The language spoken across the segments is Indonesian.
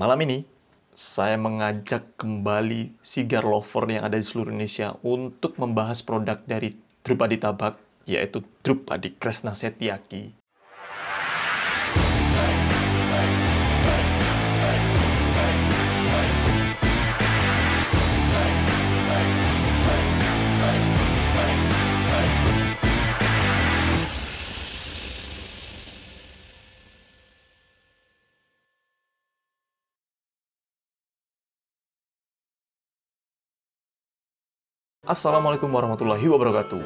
Malam ini, saya mengajak kembali sigar lover yang ada di seluruh Indonesia untuk membahas produk dari Drupadi Tabak, yaitu Drupadi Kresna Setyaki. Assalamualaikum warahmatullahi wabarakatuh.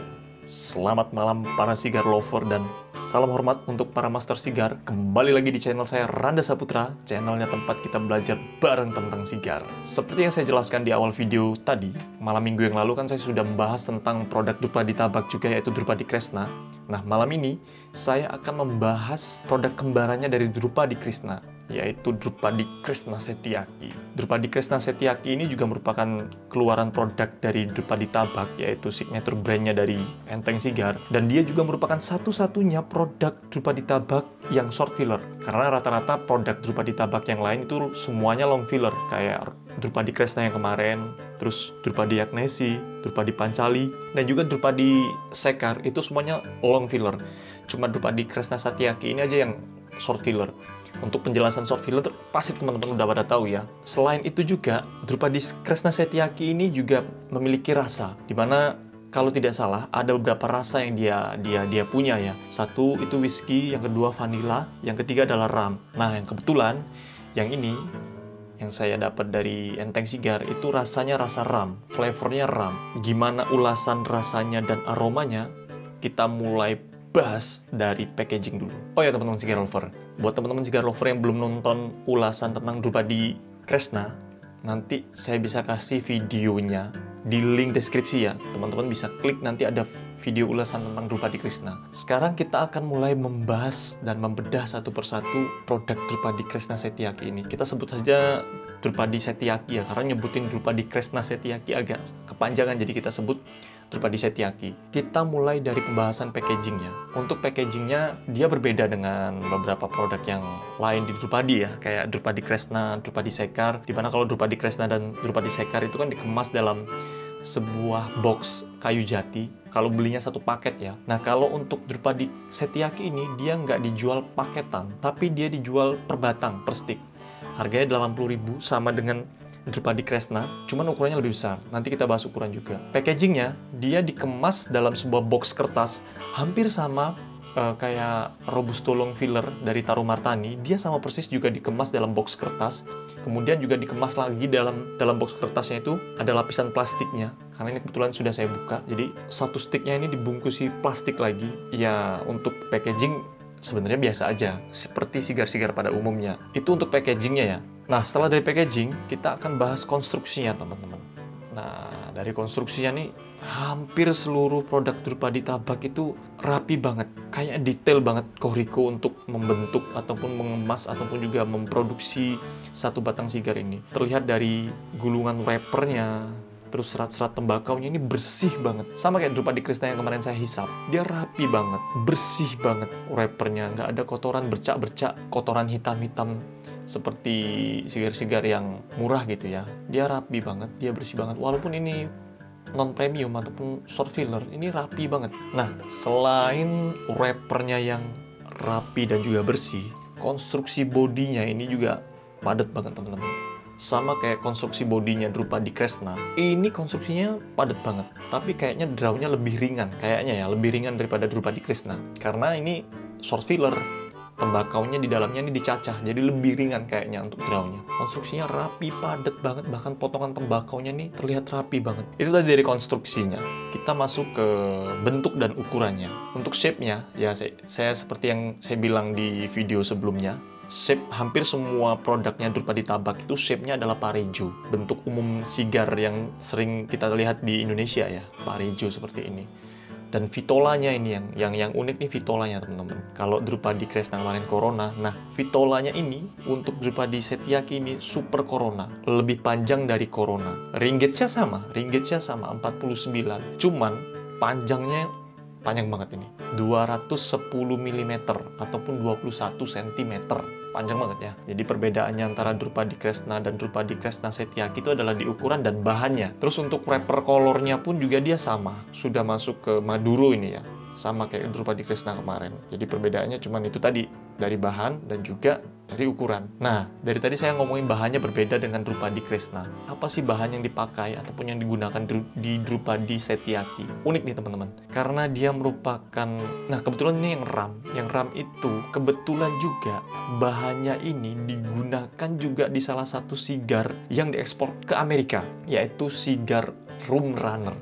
Selamat malam para sigar lover dan salam hormat untuk para master sigar. Kembali lagi di channel saya Randa Saputra, channelnya tempat kita belajar bareng tentang sigar. Seperti yang saya jelaskan di awal video tadi, malam minggu yang lalu kan saya sudah membahas tentang produk Drupadi Tabak juga, yaitu Drupadi Kresna. Nah, malam ini saya akan membahas produk kembarannya dari Drupadi Kresna, yaitu Drupadi Kresna Setyaki. Drupadi Kresna Setyaki ini juga merupakan keluaran produk dari Drupadi Tabak, yaitu signature brandnya dari Enteng Sigar, dan dia juga merupakan satu-satunya produk Drupadi Tabak yang short filler, karena rata-rata produk Drupadi Tabak yang lain itu semuanya long filler, kayak Drupadi Kresna yang kemarin, terus Drupadi Agnesi, Drupadi Pancali, dan juga Drupadi Sekar, itu semuanya long filler. Cuma Drupadi Kresna Setyaki ini aja yang short filler. Untuk penjelasan short filler pasti teman-teman udah pada tahu ya. Selain itu juga Drupadi Kresna Setyaki ini juga memiliki rasa, dimana kalau tidak salah ada beberapa rasa yang dia punya ya. Satu itu whisky, yang kedua vanilla, yang ketiga adalah rum. Nah, yang kebetulan yang ini yang saya dapat dari Enteng Sigar itu rasanya rasa rum, flavornya rum. Gimana ulasan rasanya dan aromanya? Kita mulai bahas dari packaging dulu. Oh ya teman-teman sigar lover, buat teman-teman sigar lover yang belum nonton ulasan tentang Drupadi Kresna, nanti saya bisa kasih videonya di link deskripsi ya. Teman-teman bisa klik, nanti ada video ulasan tentang Drupadi Kresna. Sekarang kita akan mulai membahas dan membedah satu persatu produk Drupadi Kresna Setyaki ini. Kita sebut saja Drupadi Setyaki ya, karena nyebutin Drupadi Kresna Setyaki agak kepanjangan, jadi kita sebut Drupadi Setyaki. Kita mulai dari pembahasan packagingnya. Untuk packagingnya, dia berbeda dengan beberapa produk yang lain di Drupadi ya, kayak Drupadi Kresna, Drupadi Sekar, dimana kalau Drupadi Kresna dan Drupadi Sekar itu kan dikemas dalam sebuah box kayu jati, kalau belinya satu paket ya. Nah, kalau untuk Drupadi Setyaki ini, dia nggak dijual paketan, tapi dia dijual per batang, per stick. Harganya 80.000, sama dengan Drupadi Kresna, cuman ukurannya lebih besar. Nanti kita bahas ukuran juga. Packagingnya, dia dikemas dalam sebuah box kertas, hampir sama kayak Robusto long filler dari Taruh Martani. Dia sama persis juga dikemas dalam box kertas. Kemudian juga dikemas lagi dalam box kertasnya itu ada lapisan plastiknya. Karena ini kebetulan sudah saya buka, jadi satu sticknya ini dibungkusi plastik lagi. Ya, untuk packaging sebenarnya biasa aja, seperti sigar-sigar pada umumnya. Itu untuk packagingnya ya. Nah, setelah dari packaging, kita akan bahas konstruksinya, teman-teman. Nah, dari konstruksinya nih, hampir seluruh produk Drupadi Tabak itu rapi banget. Kayak detail banget Koriko untuk membentuk, ataupun mengemas, ataupun juga memproduksi satu batang sigar ini. Terlihat dari gulungan wrappernya, terus serat-serat tembakaunya ini bersih banget. Sama kayak Drupadi Kresna yang kemarin saya hisap. Dia rapi banget, bersih banget wrappernya. Nggak ada kotoran bercak-bercak, kotoran hitam-hitam seperti sigar-sigar yang murah gitu ya. Dia rapi banget, dia bersih banget. Walaupun ini non-premium ataupun short filler, ini rapi banget. Nah, selain wrappernya yang rapi dan juga bersih, konstruksi bodinya ini juga padat banget, teman-teman. Sama kayak konstruksi bodinya Drupadi Kresna, ini konstruksinya padat banget, tapi kayaknya drawnya lebih ringan, kayaknya ya, lebih ringan daripada Drupadi Kresna, karena ini short filler, tembakaunya di dalamnya ini dicacah, jadi lebih ringan kayaknya untuk drawnya. Konstruksinya rapi, padat banget, bahkan potongan tembakaunya nih terlihat rapi banget. Itu tadi dari konstruksinya. Kita masuk ke bentuk dan ukurannya. Untuk shape-nya, ya saya seperti yang saya bilang di video sebelumnya, shape hampir semua produknya Drupadi Tabak itu shape-nya adalah parejo. Bentuk umum sigar yang sering kita lihat di Indonesia ya, parejo seperti ini. Dan vitolanya ini yang unik nih, vitolanya teman-teman. Kalau Drupadi Kresna kemarin Corona, nah vitolanya ini untuk Drupadi Setyaki ini super Corona, lebih panjang dari Corona. Ringgitnya sama 49. Cuman panjangnya panjang banget ini, 210 mm ataupun 21 cm. panjang banget ya. Jadi perbedaannya antara Drupadi Kresna dan Drupadi Kresna Setyaki itu adalah di ukuran dan bahannya. Terus untuk wrapper colornya pun juga dia sama, sudah masuk ke Maduro ini ya, sama kayak Drupadi Kresna kemarin. Jadi perbedaannya cuma itu tadi, dari bahan dan juga dari ukuran. Nah, dari tadi saya ngomongin bahannya berbeda dengan Drupadi Kresna. Apa sih bahan yang dipakai ataupun yang digunakan di Drupadi Setyaki? Unik nih teman-teman, karena dia merupakan, nah kebetulan ini yang RAM. Yang RAM itu kebetulan juga bahannya ini digunakan juga di salah satu sigar yang diekspor ke Amerika, yaitu sigar Room Runner.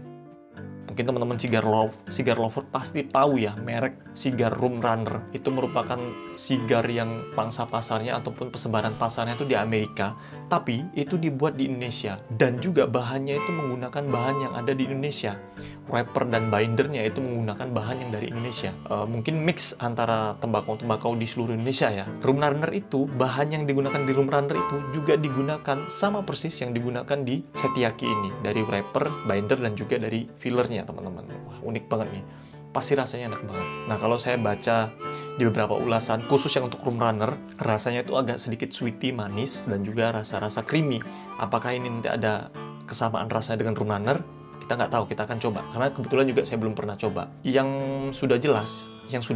Mungkin teman-teman sigar lover pasti tahu ya merek sigar Room Runner. Itu merupakan sigar yang pangsa pasarnya ataupun persebaran pasarnya itu di Amerika, tapi itu dibuat di Indonesia. Dan juga bahannya itu menggunakan bahan yang ada di Indonesia. Wrapper dan bindernya itu menggunakan bahan yang dari Indonesia. Mungkin mix antara tembakau-tembakau di seluruh Indonesia ya. Room Runner itu, bahan yang digunakan di Room Runner itu juga digunakan sama persis yang digunakan di Setyaki ini. Dari wrapper, binder, dan juga dari fillernya teman-teman. Wah, unik banget nih. Pasti rasanya enak banget. Nah, kalau saya baca di beberapa ulasan, khusus yang untuk Room Runner, rasanya itu agak sedikit sweety, manis, dan juga rasa-rasa creamy. Apakah ini nanti ada kesamaan rasanya dengan Room Runner? Kita nggak tahu, kita akan coba. Karena kebetulan juga saya belum pernah coba. Yang sudah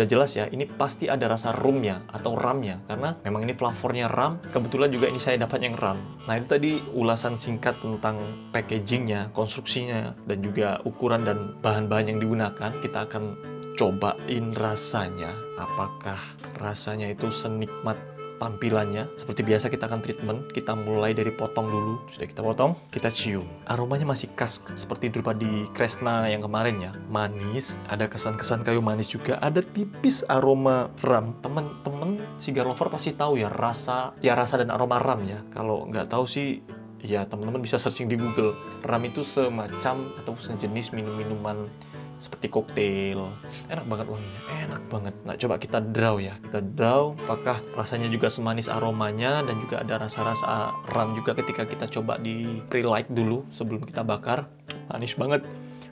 jelas ya, ini pasti ada rasa rumnya atau ramnya. Karena memang ini flavornya ram, kebetulan juga ini saya dapat yang ram. Nah, itu tadi ulasan singkat tentang packagingnya, konstruksinya, dan juga ukuran dan bahan-bahan yang digunakan. Kita akan cobain rasanya. Apakah rasanya itu senikmat tampilannya? Seperti biasa kita akan treatment. Kita mulai dari potong dulu. Sudah kita potong, kita cium. Aromanya masih khas seperti Drupadi Kresna yang kemarin ya. Manis, ada kesan-kesan kayu manis juga. Ada tipis aroma ram. Temen-temen sigar lover pasti tahu ya rasa dan aroma ram ya. Kalau nggak tahu sih, ya teman-teman bisa searching di Google. Ram itu semacam atau sejenis minum-minuman seperti koktail. Enak banget wanginya, enak banget. Nah, coba kita draw ya. Kita draw, apakah rasanya juga semanis aromanya, dan juga ada rasa-rasa ram juga ketika kita coba di pre-light dulu sebelum kita bakar. Manis banget.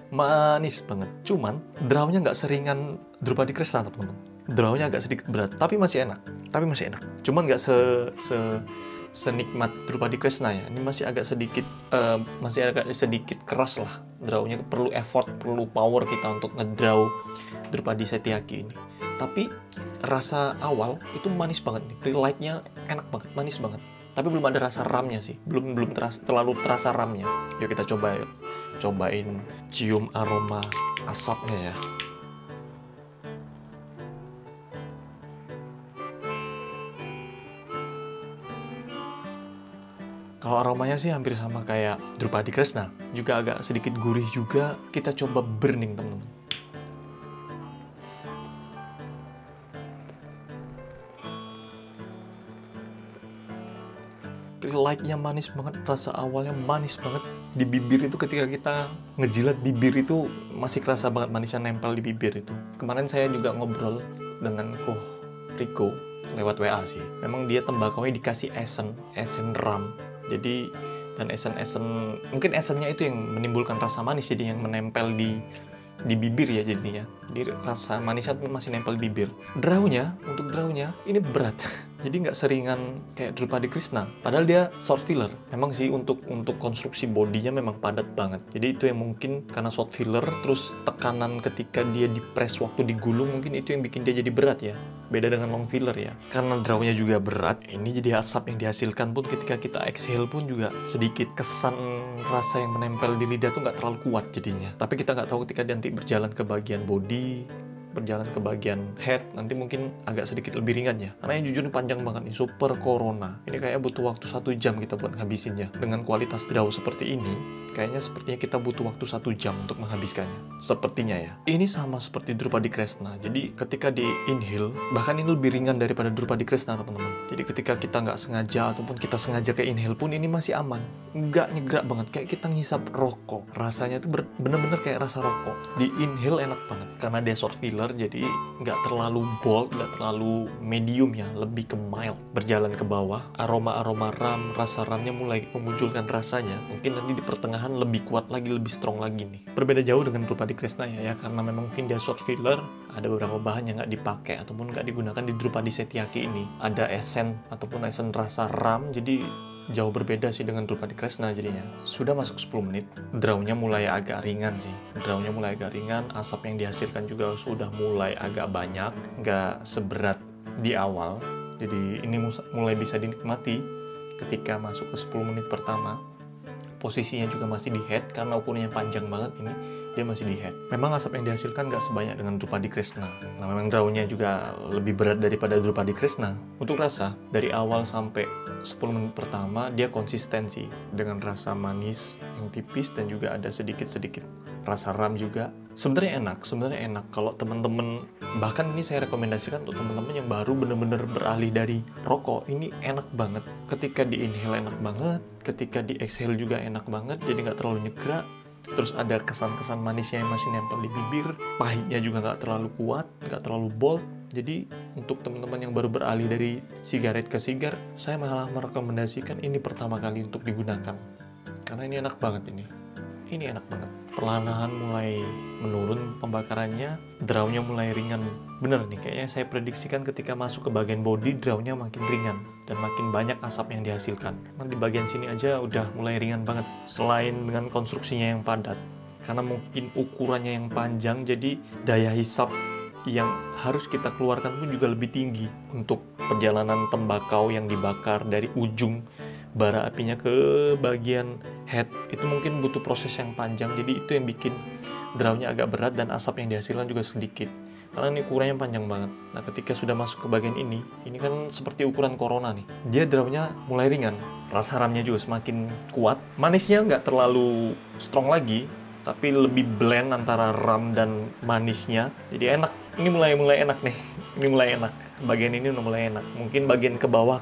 Manis banget. Cuman, drawnya nggak seringan Drupadi Kresna, teman-teman. Drawnya agak sedikit berat, tapi masih enak. Cuman nggak senikmat Drupadi Kresna ya. Ini masih agak sedikit keras lah. Drawnya perlu effort, perlu power kita untuk ngedraw Drupadi Setyaki ini. Tapi rasa awal itu manis banget nih. Pre-light-nya enak banget, manis banget. Tapi belum ada rasa ramnya sih. Belum terlalu terasa ramnya. Yuk kita coba yuk. Cobain cium aroma asapnya ya. Kalau aromanya sih hampir sama kayak Drupadi Kresna, juga agak sedikit gurih juga. Kita coba burning, teman-teman. Light-nya manis banget, rasa awalnya manis banget. Di bibir itu ketika kita ngejilat bibir itu masih kerasa banget manisnya nempel di bibir itu. Kemarin saya juga ngobrol dengan Rico lewat WA sih. Memang dia tembakaunya dikasih esen ram. Jadi, dan esen mungkin esennya itu yang menimbulkan rasa manis, jadi yang menempel di bibir ya jadinya. Jadi rasa manisnya masih nempel di bibir. Untuk drawnya ini berat. Jadi nggak seringan kayak Drupadi Kresna. Padahal dia short filler. Memang sih untuk konstruksi bodinya memang padat banget. Jadi itu yang mungkin karena short filler, terus tekanan ketika dia di-press waktu digulung, mungkin itu yang bikin dia jadi berat ya. Beda dengan long filler ya. Karena drawnya juga berat, ini jadi asap yang dihasilkan pun ketika kita exhale pun juga sedikit. Kesan rasa yang menempel di lidah tuh nggak terlalu kuat jadinya. Tapi kita nggak tahu ketika nanti berjalan ke bagian body, berjalan ke bagian head, nanti mungkin agak sedikit lebih ringan ya. Karena yang jujur ini panjang banget nih, Super Corona. Ini kayak butuh waktu 1 jam kita buat ngabisinnya. Dengan kualitas draw seperti ini, sepertinya kita butuh waktu 1 jam untuk menghabiskannya. Sepertinya ya. Ini sama seperti Drupadi Kresna. Jadi ketika di inhale, bahkan ini lebih ringan daripada Drupadi Kresna, teman-teman. Jadi ketika kita nggak sengaja ataupun kita sengaja ke inhale pun ini masih aman. Nggak nyegrak banget, kayak kita ngisap rokok. Rasanya tuh bener-bener kayak rasa rokok. Di inhale enak banget. Karena dia short filler, jadi nggak terlalu bold, nggak terlalu medium ya, lebih ke mild. Berjalan ke bawah, aroma-aroma ram, rasa ramnya mulai memunculkan rasanya. Mungkin nanti di pertengahan perlahan lebih kuat lagi, lebih strong lagi nih. Berbeda jauh dengan Drupadi Krishna ya, karena memang mungkin dia short filler, ada beberapa bahan yang nggak dipakai ataupun nggak digunakan di Drupadi Setyaki ini. Ada esen ataupun esen rasa RAM, jadi jauh berbeda sih dengan Drupadi Krishna jadinya. Sudah masuk 10 menit, draw-nya mulai agak ringan sih. Draw-nya mulai agak ringan, asap yang dihasilkan juga sudah mulai agak banyak, nggak seberat di awal. Jadi ini mulai bisa dinikmati ketika masuk ke 10 menit pertama. Posisinya juga masih di head, karena ukurannya panjang banget ini, dia masih di head. Memang asap yang dihasilkan nggak sebanyak dengan Drupadi Krishna. Nah, memang draw-nya juga lebih berat daripada Drupadi Krishna. Untuk rasa, dari awal sampai 10 menit pertama, dia konsistensi dengan rasa manis yang tipis dan juga ada sedikit-sedikit rasa RAM juga. Sebenarnya enak kalau teman-teman, bahkan ini saya rekomendasikan untuk teman-teman yang baru bener-bener beralih dari rokok. Ini enak banget, ketika di inhale enak banget, ketika di exhale juga enak banget, jadi nggak terlalu nyegrak. Terus ada kesan-kesan manisnya yang masih nempel di bibir, pahitnya juga nggak terlalu kuat, nggak terlalu bold. Jadi untuk teman-teman yang baru beralih dari sigaret ke sigar, saya malah merekomendasikan ini pertama kali untuk digunakan, karena ini enak banget ini enak banget. Perlahan-lahan mulai menurun pembakarannya, draw-nya mulai ringan. Bener nih, kayaknya saya prediksikan ketika masuk ke bagian body, draw-nya makin ringan dan makin banyak asap yang dihasilkan. Nah, di bagian sini aja udah mulai ringan banget, selain dengan konstruksinya yang padat. Karena mungkin ukurannya yang panjang, jadi daya hisap yang harus kita keluarkan pun juga lebih tinggi untuk perjalanan tembakau yang dibakar dari ujung bara apinya ke bagian head. Itu mungkin butuh proses yang panjang, jadi itu yang bikin draw-nya agak berat dan asap yang dihasilkan juga sedikit, karena ini ukurannya panjang banget. Nah, ketika sudah masuk ke bagian ini kan seperti ukuran Corona nih, dia draw-nya mulai ringan, rasa RAM-nya juga semakin kuat, manisnya nggak terlalu strong lagi, tapi lebih blend antara RAM dan manisnya, jadi enak. Ini mulai enak nih, ini mulai enak. Bagian ini udah mulai enak. Mungkin bagian ke bawah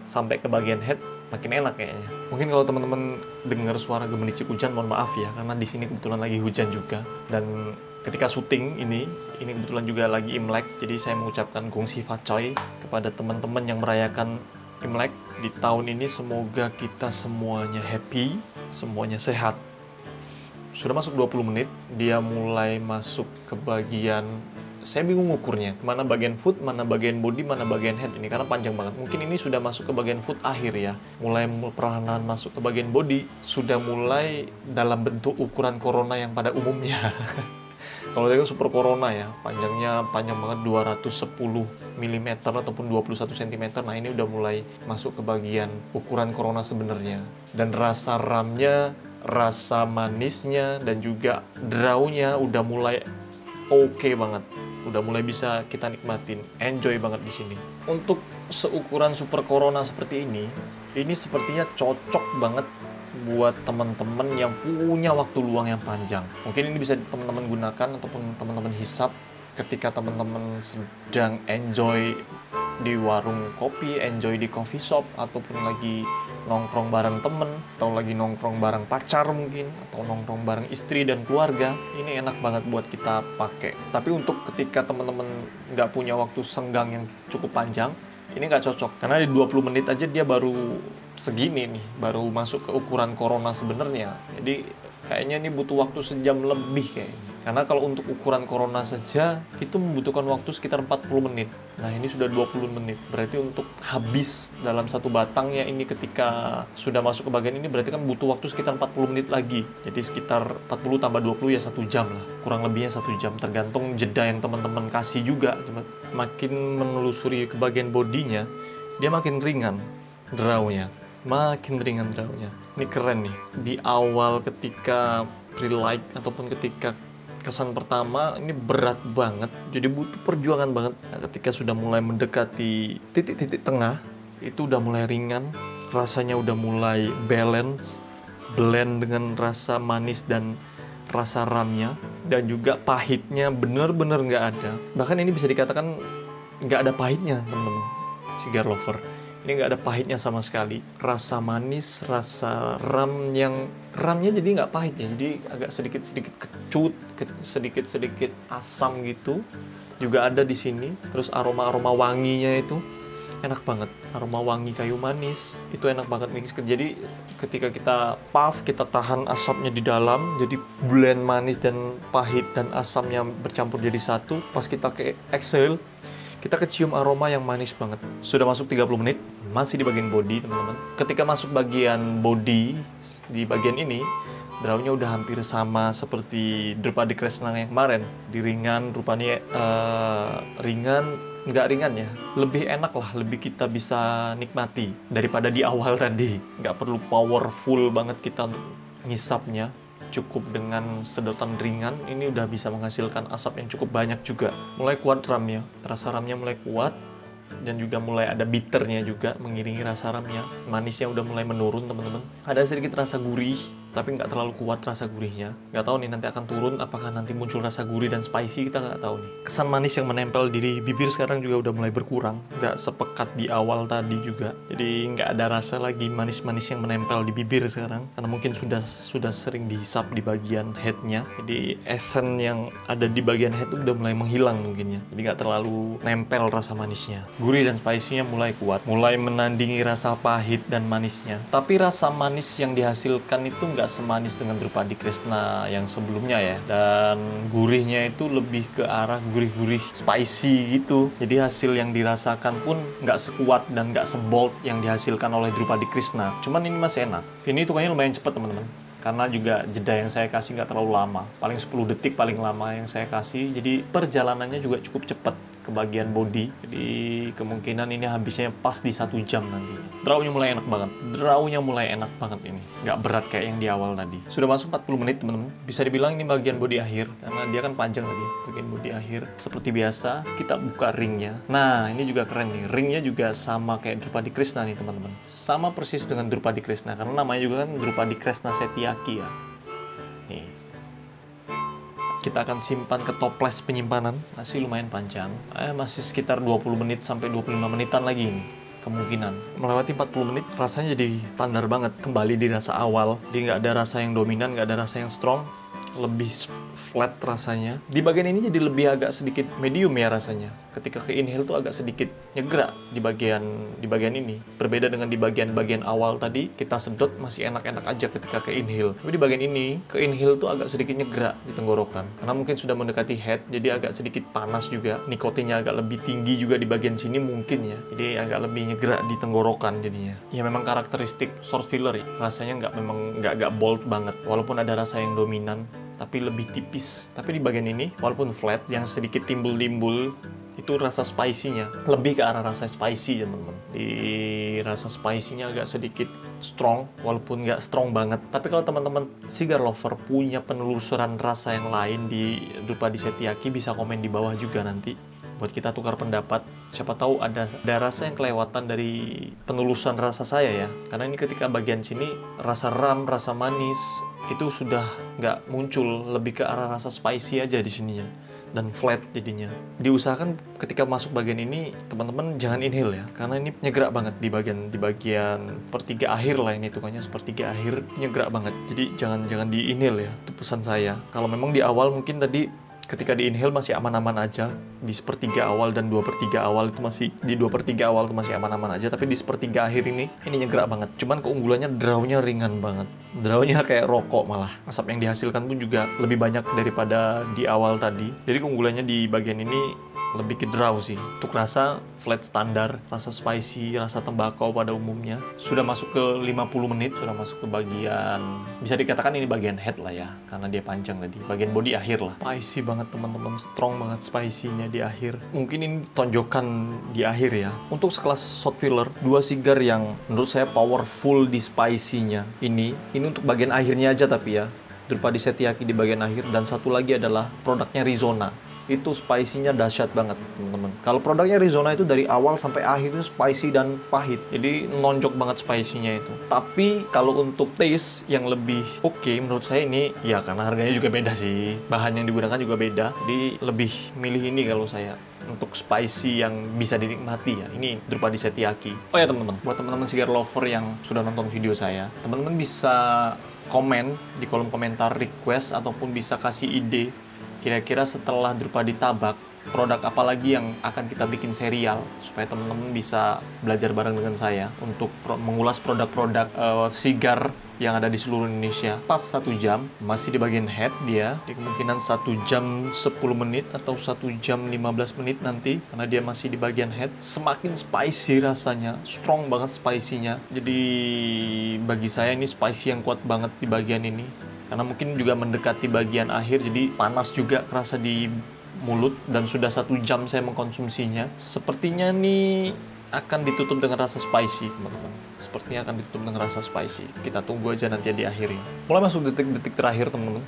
sampai ke bagian head makin enak kayaknya. Mungkin kalau teman-teman dengar suara gemericik hujan, mohon maaf ya, karena di sini kebetulan lagi hujan juga. Dan ketika syuting ini kebetulan juga lagi Imlek, jadi saya mengucapkan Gong Xi Fa Choi kepada teman-teman yang merayakan Imlek di tahun ini. Semoga kita semuanya happy, semuanya sehat. Sudah masuk 20 menit, dia mulai masuk ke bagian, saya bingung ukurnya, mana bagian foot, mana bagian body, mana bagian head ini, karena panjang banget. Mungkin ini sudah masuk ke bagian foot akhir ya, mulai perlahan masuk ke bagian body, sudah mulai dalam bentuk ukuran Corona yang pada umumnya. Kalau dia kan super Corona ya, panjangnya panjang banget 210 mm ataupun 21 cm. Nah, ini udah mulai masuk ke bagian ukuran Corona sebenarnya. Dan rasa RAM-nya, rasa manisnya, dan juga draw-nya udah mulai oke banget. Udah mulai bisa kita nikmatin, enjoy banget di sini. Untuk seukuran super Corona seperti ini sepertinya cocok banget buat teman-teman yang punya waktu luang yang panjang. Mungkin ini bisa teman-teman gunakan ataupun teman-teman hisap ketika teman-teman sedang enjoy di warung kopi, enjoy di coffee shop, ataupun lagi nongkrong bareng temen, atau lagi nongkrong bareng pacar mungkin, atau nongkrong bareng istri dan keluarga. Ini enak banget buat kita pakai. Tapi untuk ketika teman-teman nggak punya waktu senggang yang cukup panjang, ini nggak cocok. Karena di 20 menit aja dia baru segini nih, baru masuk ke ukuran Corona sebenarnya. Jadi kayaknya ini butuh waktu sejam lebih kayaknya. Karena kalau untuk ukuran Corona saja, itu membutuhkan waktu sekitar 40 menit. Nah, ini sudah 20 menit. Berarti untuk habis dalam satu batangnya ini ketika sudah masuk ke bagian ini, berarti kan butuh waktu sekitar 40 menit lagi. Jadi sekitar 40 tambah 20 ya 1 jam lah. Kurang lebihnya 1 jam. Tergantung jeda yang teman-teman kasih juga. Makin menelusuri ke bagian bodinya, dia makin ringan draw-nya. Makin ringan draw-nya. Ini keren nih. Di awal ketika pre-like ataupun ketika kesan pertama ini berat banget, jadi butuh perjuangan banget. Nah, ketika sudah mulai mendekati titik-titik tengah, itu udah mulai ringan, rasanya udah mulai balance, blend dengan rasa manis dan rasa RAM-nya, dan juga pahitnya bener-bener nggak ada. Bahkan ini bisa dikatakan nggak ada pahitnya, teman-teman cigar lover. Ini nggak ada pahitnya sama sekali. Rasa manis, rasa RAM-nya jadi nggak pahit ya. Jadi agak sedikit-sedikit kecut, sedikit-sedikit asam gitu. Juga ada di sini. Terus aroma-aroma wanginya itu enak banget. aroma wangi kayu manis. Itu enak banget nih. Jadi ketika kita puff, kita tahan asapnya di dalam, jadi blend manis dan pahit dan asamnya bercampur jadi satu. Pas kita ke exhale, kita kecium aroma yang manis banget. Sudah masuk 30 menit, masih di bagian body, teman-teman. Ketika masuk bagian body, di bagian ini, draw-nya udah hampir sama seperti Drupadi Kresna yang kemarin. Di ringan, rupanya ringan, nggak ringan ya. Lebih enak lah, lebih kita bisa nikmati daripada di awal tadi. Nggak perlu powerful banget kita untuk ngisapnya. Cukup dengan sedotan ringan, ini udah bisa menghasilkan asap yang cukup banyak juga. Mulai kuat ramnya, rasa ramnya mulai kuat. Dan juga mulai ada bitternya juga mengiringi rasa ramnya. Manisnya udah mulai menurun, teman-teman. Ada sedikit rasa gurih, tapi nggak terlalu kuat rasa gurihnya. Nggak tahu nih nanti akan turun, apakah nanti muncul rasa gurih dan spicy, kita nggak tahu nih. Kesan manis yang menempel di bibir sekarang juga udah mulai berkurang. Nggak sepekat di awal tadi juga. Jadi nggak ada rasa lagi manis-manis yang menempel di bibir sekarang. Karena mungkin sudah sering dihisap di bagian headnya. Jadi essence yang ada di bagian head itu udah mulai menghilang mungkin ya. Jadi nggak terlalu nempel rasa manisnya. Gurih dan spicy-nya mulai kuat, mulai menandingi rasa pahit dan manisnya. Tapi rasa manis yang dihasilkan itu nggak semanis dengan Drupadi Kresna yang sebelumnya ya. Dan gurihnya itu lebih ke arah gurih-gurih spicy gitu. Jadi hasil yang dirasakan pun nggak sekuat dan nggak sebold yang dihasilkan oleh Drupadi Kresna. Cuman ini masih enak. Ini tukangnya lumayan cepat, teman-teman. Karena juga jeda yang saya kasih nggak terlalu lama. Paling 10 detik paling lama yang saya kasih. Jadi perjalanannya juga cukup cepat ke bagian body. Jadi kemungkinan ini habisnya pas di 1 jam nanti. Draw-nya mulai enak banget. Draw-nya mulai enak banget ini. Nggak berat kayak yang di awal tadi. Sudah masuk 40 menit, teman-teman. Bisa dibilang ini bagian body akhir. Karena dia kan panjang tadi. Bagian body akhir. Seperti biasa, kita buka ringnya. Nah, ini juga keren nih. Ringnya juga sama kayak Drupadi Kresna nih, teman-teman. Sama persis dengan Drupadi Kresna. Karena namanya juga kan Drupadi Kresna Setyaki ya. Nih. Kita akan simpan ke toples penyimpanan, masih lumayan panjang, masih sekitar 20 menit sampai 25 menitan lagi ini kemungkinan. Melewati 40 menit rasanya jadi standar banget, kembali di rasa awal. Dia nggak ada rasa yang dominan, nggak ada rasa yang strong, lebih flat rasanya. Di bagian ini jadi lebih agak sedikit medium ya rasanya. Ketika ke inhale tuh agak sedikit nyegerak di bagian ini. Berbeda dengan di bagian awal tadi, kita sedot masih enak-enak aja ketika ke inhale. Tapi di bagian ini, ke inhale tuh agak sedikit nyegerak di tenggorokan. Karena mungkin sudah mendekati head, jadi agak sedikit panas juga. Nikotinnya agak lebih tinggi juga di bagian sini mungkin ya. Jadi agak lebih nyegerak di tenggorokan jadinya. Ya memang karakteristik source filler ya. Rasanya nggak bold banget. Walaupun ada rasa yang dominan, tapi lebih tipis. Tapi di bagian ini, walaupun flat, yang sedikit timbul-timbul, itu rasa spicy-nya. Lebih ke arah rasa spicy, teman-teman. Di rasa spicy-nya agak sedikit strong, walaupun nggak strong banget. Tapi kalau teman-teman cigar lover punya penelusuran rasa yang lain di Drupadi Setyaki, bisa komen di bawah juga nanti. Buat kita tukar pendapat. Siapa tahu ada rasa yang kelewatan dari penelusuran rasa saya ya. Karena ini ketika bagian sini, rasa ram, rasa manis, itu sudah nggak muncul, lebih ke arah rasa spicy aja di sininya dan flat jadinya. Diusahakan ketika masuk bagian ini teman-teman jangan inhale ya, karena ini nyegerak banget di bagian sepertiga akhir lah, ini tukangnya sepertiga akhir nyegerak banget. Jadi jangan di inhale ya, itu pesan saya. Kalau memang di awal mungkin tadi ketika di inhale masih aman-aman aja, di sepertiga awal dan 2/3 awal itu masih, di 2/3 awal itu masih aman-aman aja, tapi di sepertiga akhir ini nyegerak banget. Cuman keunggulannya draw-nya ringan banget. Draw-nya kayak rokok malah. Asap yang dihasilkan pun juga lebih banyak daripada di awal tadi. Jadi keunggulannya di bagian ini lebih ke draw sih. Untuk rasa flat standar, rasa spicy, rasa tembakau pada umumnya. Sudah masuk ke 50 menit, sudah masuk ke bagian, bisa dikatakan ini bagian head lah ya, karena dia panjang tadi. Bagian body akhir lah. Spicy banget teman-teman, strong banget spicy-nya di akhir. Mungkin ini tonjokan di akhir ya. Untuk sekelas shot filler, 2 cigar yang menurut saya powerful di spicy-nya. Ini untuk bagian akhirnya aja tapi ya. Drupadi Setyaki di bagian akhir, dan satu lagi adalah produknya Rizona. Itu spicy-nya dahsyat banget teman-teman. Kalau produknya Rizona itu dari awal sampai akhir itu spicy dan pahit. Jadi nonjok banget spicy-nya itu. Tapi kalau untuk taste yang lebih oke menurut saya ini, ya karena harganya juga beda sih. Bahan yang digunakan juga beda. Jadi lebih milih ini kalau saya. Untuk spicy yang bisa dinikmati ya, ini Drupadi Setyaki. Oh ya teman-teman, buat teman-teman cigar lover yang sudah nonton video saya, teman-teman bisa komen di kolom komentar request ataupun bisa kasih ide kira-kira setelah Drupadi Tabak, produk apa lagi yang akan kita bikin serial supaya teman-teman bisa belajar bareng dengan saya untuk mengulas produk-produk Sigar yang ada di seluruh Indonesia. Pas 1 jam, masih di bagian head dia, di kemungkinan 1 jam 10 menit atau 1 jam 15 menit nanti, karena dia masih di bagian head. Semakin spicy rasanya, strong banget spicy-nya. Jadi bagi saya ini spicy yang kuat banget di bagian ini. Karena mungkin juga mendekati bagian akhir, jadi panas juga kerasa di mulut, dan sudah 1 jam saya mengkonsumsinya. Sepertinya nih akan ditutup dengan rasa spicy, teman-teman. Sepertinya akan ditutup dengan rasa spicy. Kita tunggu aja nanti di akhir ini. Mulai masuk detik-detik terakhir, teman-teman.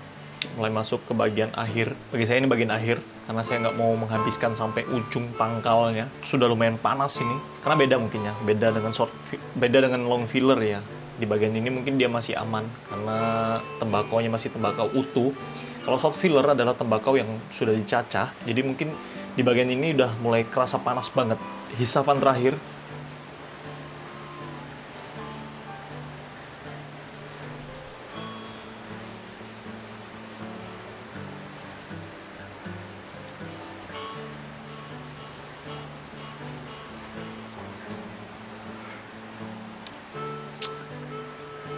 Mulai masuk ke bagian akhir. Bagi saya ini bagian akhir, karena saya nggak mau menghabiskan sampai ujung pangkalnya. Sudah lumayan panas ini. Karena beda mungkin ya, beda dengan long filler ya. Di bagian ini mungkin dia masih aman, karena tembakaunya masih tembakau utuh. Kalau short filler adalah tembakau yang sudah dicacah, jadi mungkin di bagian ini udah mulai kerasa panas banget. Hisapan terakhir.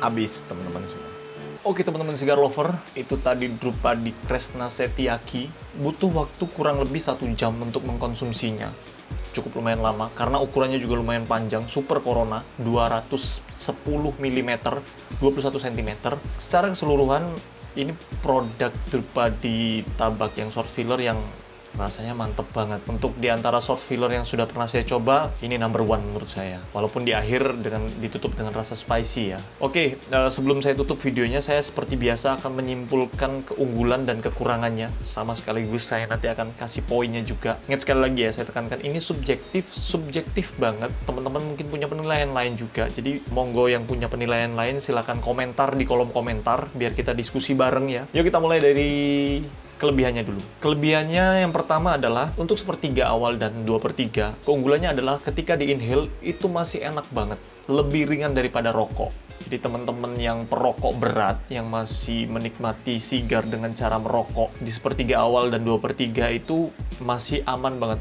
Habis, teman-teman semua. Oke teman-teman Sigar Lover, itu tadi Drupadi Kresna Setyaki. Butuh waktu kurang lebih 1 jam untuk mengkonsumsinya. Cukup lumayan lama, karena ukurannya juga lumayan panjang. Super Corona, 210 mm, 21 cm. Secara keseluruhan, ini produk Drupadi Tabak yang short filler yang rasanya mantep banget. Untuk di antara short filler yang sudah pernah saya coba, ini number one menurut saya. Walaupun di akhir ditutup dengan rasa spicy ya. Oke, sebelum saya tutup videonya, saya seperti biasa akan menyimpulkan keunggulan dan kekurangannya. Sama sekaligus saya nanti akan kasih poinnya juga. Ingat sekali lagi ya, saya tekankan ini subjektif banget. Teman-teman mungkin punya penilaian lain juga. Jadi monggo yang punya penilaian lain silahkan komentar di kolom komentar biar kita diskusi bareng ya. Yuk kita mulai dari kelebihannya dulu. Kelebihannya yang pertama adalah untuk sepertiga awal dan 2/3. Keunggulannya adalah ketika di inhale itu masih enak banget. Lebih ringan daripada rokok. Jadi teman-teman yang perokok berat, yang masih menikmati sigar dengan cara merokok di sepertiga awal dan 2/3 itu masih aman banget.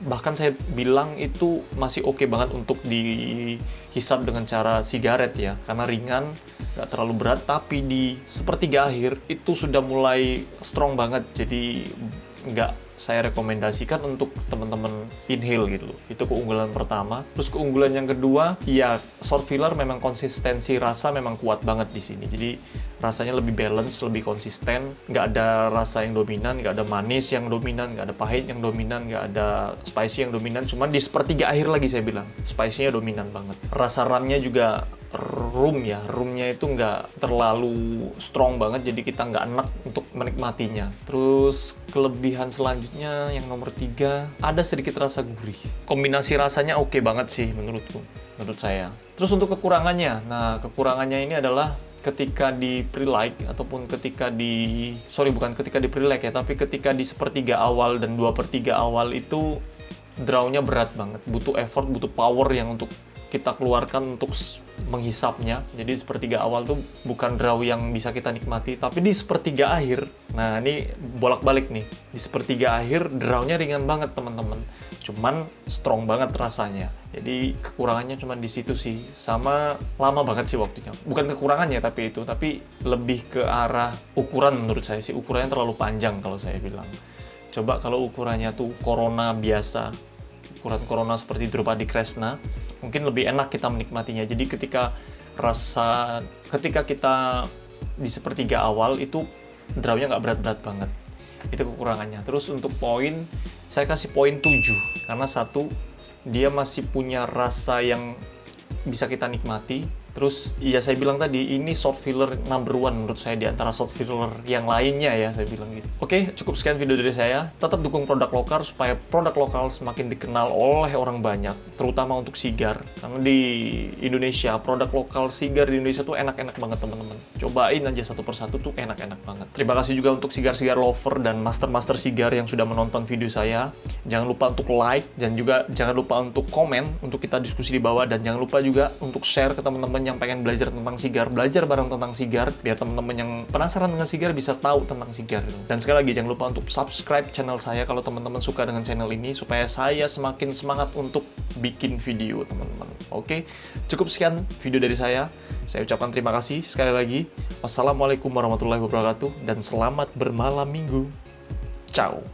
Bahkan saya bilang itu masih oke banget untuk dihisap dengan cara sigaret ya. Karena ringan, nggak terlalu berat, tapi di sepertiga akhir itu sudah mulai strong banget. Jadi nggak saya rekomendasikan untuk teman-teman inhale gitu loh. Itu keunggulan pertama. Terus keunggulan yang kedua, ya short filler memang konsistensi rasa memang kuat banget di sini. Jadi rasanya lebih balance, lebih konsisten. Nggak ada rasa yang dominan, nggak ada manis yang dominan, nggak ada pahit yang dominan, nggak ada spicy yang dominan. Cuman di sepertiga akhir lagi saya bilang, spicy-nya dominan banget. Rasa ramnya juga roomnya itu nggak terlalu strong banget, jadi kita nggak enak untuk menikmatinya. Terus kelebihan selanjutnya yang nomor 3, ada sedikit rasa gurih. Kombinasi rasanya oke banget sih menurut saya. Terus untuk kekurangannya, nah kekurangannya ini adalah ketika di pre-like ataupun ketika bukan ketika di pre-like ya, tapi ketika di sepertiga awal dan 2/3 awal itu draw-nya berat banget, butuh effort, butuh power yang untuk kita keluarkan untuk menghisapnya. Jadi sepertiga awal tuh bukan draw yang bisa kita nikmati, tapi di sepertiga akhir, nah ini bolak-balik nih, di sepertiga akhir drawnya ringan banget teman-teman, cuman strong banget rasanya. Jadi kekurangannya cuman di situ sih, sama lama banget sih waktunya. Bukan kekurangannya tapi lebih ke arah ukuran. Menurut saya sih ukurannya terlalu panjang kalau saya bilang. Coba kalau ukurannya tuh Corona biasa, ukuran Corona seperti Drupadi Kresna, mungkin lebih enak kita menikmatinya. Jadi ketika kita di sepertiga awal itu draw-nya nggak berat-berat banget. Itu kekurangannya. Terus untuk poin, saya kasih poin 7. Karena satu, dia masih punya rasa yang bisa kita nikmati. Terus, ya saya bilang tadi, ini short filler number one menurut saya di antara short filler yang lainnya ya, saya bilang gitu. Oke, cukup sekian video dari saya. Tetap dukung produk lokal supaya produk lokal semakin dikenal oleh orang banyak, terutama untuk sigar. Karena di Indonesia, produk lokal sigar di Indonesia tuh enak-enak banget teman-teman. Cobain aja satu persatu tuh enak-enak banget. Terima kasih juga untuk sigar-sigar lover dan master-master sigar yang sudah menonton video saya. Jangan lupa untuk like dan juga jangan lupa untuk komen untuk kita diskusi di bawah, dan jangan lupa juga untuk share ke teman-teman yang pengen belajar tentang sigar, belajar bareng tentang sigar, biar teman-teman yang penasaran dengan sigar bisa tahu tentang sigar. Dan sekali lagi jangan lupa untuk subscribe channel saya kalau teman-teman suka dengan channel ini, supaya saya semakin semangat untuk bikin video, teman-teman. Oke, cukup sekian video dari saya. Saya ucapkan terima kasih sekali lagi. Wassalamualaikum warahmatullahi wabarakatuh, dan selamat bermalam minggu. Ciao.